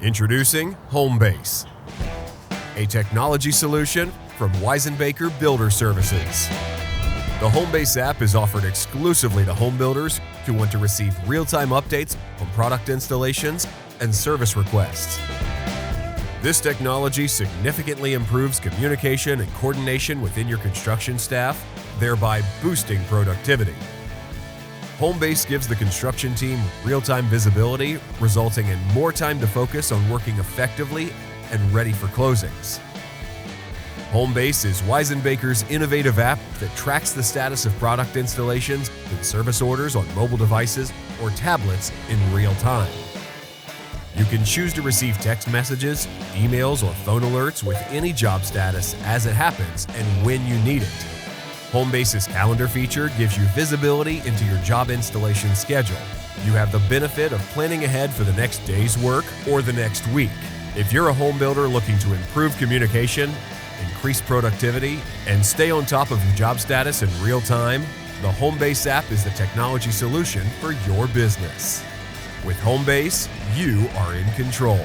Introducing HomeBase, a technology solution from Weisenbaker Builder Services. The HomeBase app is offered exclusively to home builders who want to receive real-time updates on product installations and service requests. This technology significantly improves communication and coordination within your construction staff, thereby boosting productivity. HomeBase gives the construction team real-time visibility, resulting in more time to focus on working effectively and ready for closings. HomeBase is Weisenbaker's innovative app that tracks the status of product installations and service orders on mobile devices or tablets in real time. You can choose to receive text messages, emails, or phone alerts with any job status as it happens and when you need it. HomeBase's calendar feature gives you visibility into your job installation schedule. You have the benefit of planning ahead for the next day's work or the next week. If you're a home builder looking to improve communication, increase productivity, and stay on top of your job status in real time, the HomeBase app is the technology solution for your business. With HomeBase, you are in control.